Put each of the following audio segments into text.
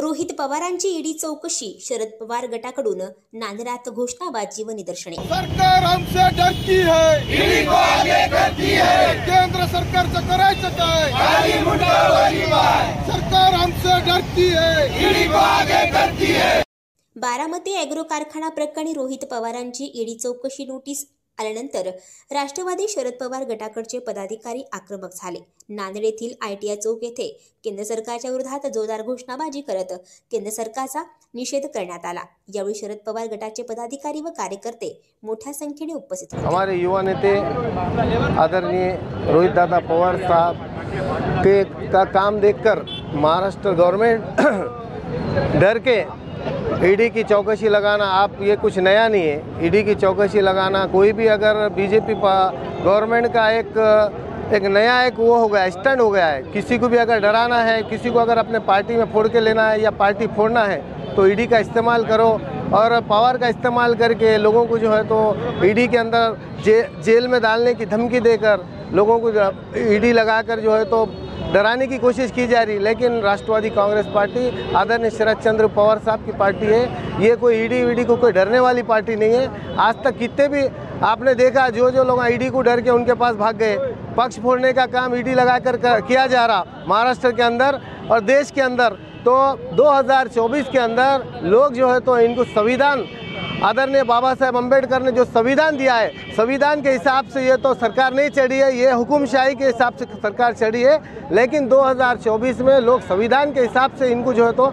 रोहित पवारांची ईडी चौकशी, शरद पवार गटाकडून नांदेडात घोषणाबाजी व निदर्शने। सरकार हमसे डरती है, ईडी को आगे करती है, केंद्र सरकारचं करायचं काय, खाली मुंडावरी बाय। सरकार हमसे डरती है, ईडी को आगे करती है। बारामती ॲग्रो कारखाना प्रकरणी रोहित पवारांची ईडी चौकशी नोटीस आल्यानंतर राष्ट्रवादी शरद पवार गटाकडचे पदाधिकारी आक्रमक झाले। नांदेड येथील ITI चौक येथे केंद्र सरकारच्या विरोधात जोरदार घोषणाबाजी करत केंद्र सरकारचा निषेध करण्यात आला। यावेळी शरद पवार गटाचे पदाधिकारी व कार्यकर्ते मोठ्या संख्येने उपस्थित होते। हमारे युवा नेते आदरणीय रोहित दादा पवार साहब के का काम देखकर महाराष्ट्र गवर्नमेंट डर के ईडी की चौकसी लगाना, आप ये कुछ नया नहीं है। ईडी की चौकसी लगाना कोई भी अगर बीजेपी गवर्नमेंट का एक नया वो हो गया, स्टैंड हो गया है। किसी को भी अगर डराना है, किसी को अगर अपने पार्टी में फोड़ के लेना है या पार्टी फोड़ना है तो ईडी का इस्तेमाल करो। और पावर का इस्तेमाल करके लोगों को जो है तो ईडी के अंदर जेल में डालने की धमकी देकर लोगों को ईडी लगाकर जो है तो डराने की कोशिश की जा रही। लेकिन राष्ट्रवादी कांग्रेस पार्टी आदरणीय शरद चंद्र पवार साहब की पार्टी है। ये कोई ईडी को कोई डरने वाली पार्टी नहीं है। आज तक कितने भी आपने देखा जो लोग ईडी को डर के उनके पास भाग गए, पक्ष फोड़ने का काम ईडी लगाकर किया जा रहा महाराष्ट्र के अंदर और देश के अंदर। तो 2024 के अंदर लोग जो है तो इनको संविधान, आदरणीय बाबा साहेब अम्बेडकर ने जो संविधान दिया है, संविधान के हिसाब से ये तो सरकार नहीं चढ़ी है, ये हुकुमशाही के हिसाब से सरकार चढ़ी है। लेकिन 2024 में लोग संविधान के हिसाब से इनको जो है तो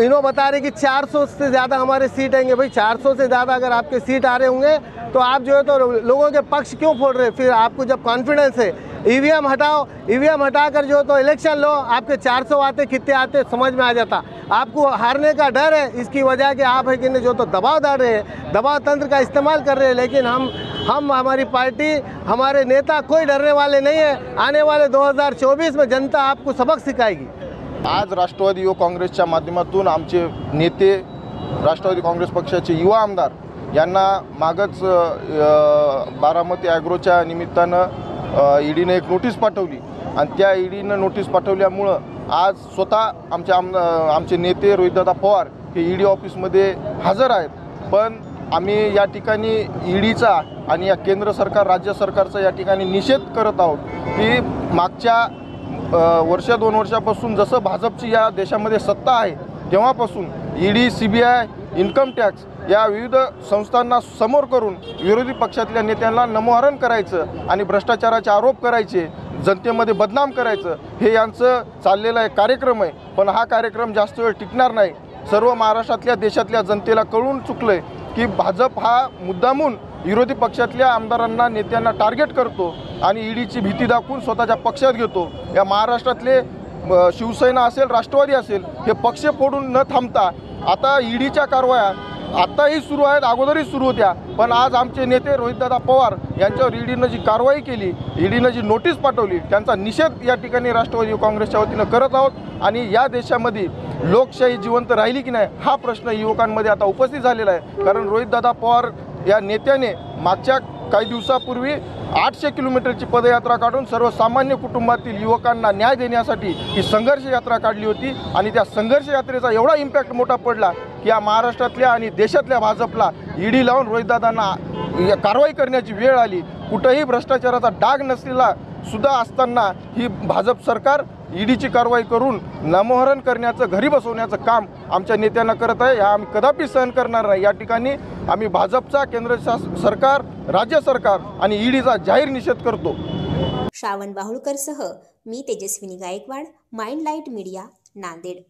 इन्हों बता रहे कि 400 से ज़्यादा हमारे सीट आएंगे। भाई 400 से ज़्यादा अगर आपके सीट आ रहे होंगे तो आप जो है तो लोगों के पक्ष क्यों फोड़ रहे? फिर आपको जब कॉन्फिडेंस है, ईवीएम हटाओ, ईवीएम हटाकर जो तो इलेक्शन लो, आपके 400 आते कितने आते समझ में आ जाता। आपको हारने का डर है, इसकी वजह कि आप है कि जो तो दबाव डाल रहे हैं, दबाव तंत्र का इस्तेमाल कर रहे हैं। लेकिन हम हमारी पार्टी, हमारे नेता कोई डरने वाले नहीं है। आने वाले 2024 में जनता आपको सबक सिखाएगी। आज राष्ट्रवादी युवक काँग्रेसच्या माध्यमातून आमचे नेते, राष्ट्रवादी काँग्रेस पक्षाचे युवा आमदार यांना मागच बारामती ॲग्रोच्या निमित्तानं ईडीने एक नोटीस पाठवली आणि त्या ईडीनं नोटीस पाठवल्यामुळं आज स्वतः आमचे नेते रोहितदादा पवार हे ईडी ऑफिसमध्ये हजर आहेत। पण आम्ही या ठिकाणी ईडीचा आणि या केंद्र सरकार, राज्य सरकारचा या ठिकाणी निषेध करत आहोत की मागच्या वर्ष 2 वर्षापासून जसं भाजपची या देशामध्ये सत्ता आहे तेव्हापासून ईडी, CBI, इन्कम टॅक्स या विविध संस्थांना समोर करून विरोधी पक्षातल्या नेत्यांना नमोहरण करायचं आणि भ्रष्टाचाराचे आरोप करायचे, जनतेमध्ये बदनाम करायचं, हे यांचं चाललेला एक कार्यक्रम आहे। पण हा कार्यक्रम जास्त वेळ टिकणार नाही। सर्व महाराष्ट्रातल्या, देशातल्या जनतेला कळून चुकलंय की भाजप हा मुद्दामून विरोधी पक्षातल्या आमदारांना, नेत्यांना टार्गेट करतो आणि ईडीची भीती दाखवून स्वतःच्या पक्षात घेतो। या महाराष्ट्रातले शिवसेना असेल, राष्ट्रवादी असेल, हे पक्ष फोडून न थांबता आता ईडीच्या कारवाया आताही सुरू आहेत, अगोदरही सुरू होत्या। पण आज आमचे नेते रोहितदादा पवार यांच्यावर ईडीनं जी कारवाई केली, ईडीनं जी नोटीस पाठवली, त्यांचा निषेध या ठिकाणी राष्ट्रवादी काँग्रेसच्या वतीनं करत आहोत। आणि या देशामध्ये लोकशाही जिवंत राहिली की नाही हा प्रश्न युवकांमध्ये आता उपस्थित झालेला आहे। कारण रोहितदादा पवार या नेत्याने मागच्या काही दिवसापूर्वी 800 किलोमीटरची पदयात्रा काढून सर्वसामान्य कुटुंबातील युवकांना न्याय देण्यासाठी ही संघर्ष यात्रा काढली होती। आणि त्या संघर्ष यात्रेचा एवढा इम्पॅक्ट मोठा पडला की या महाराष्ट्रातल्या आणि देशातल्या भाजपला ईडी लावून रोहितदादांना कारवाई करण्याची वेळ आली। कुठेही भ्रष्टाचाराचा डाग नसलेला सुद्धा असताना ही भाजप सरकार ईडीची कारवाई करून नमोहरण करण्याचं, घरी बसवण्याचं काम आमच्या नेत्यांना करत आहे। हा आम्ही कदापि सहन करणार नाही। या ठिकाणी आम्ही भाजपचा, केंद्र सरकार, राज्य सरकार आणि ईडीचा जाहीर निषेध करतो। श्रावण बाहुळकर सह मी तेजस्विनी गायकवाड, माइंडलाइट मीडिया, नांदेड।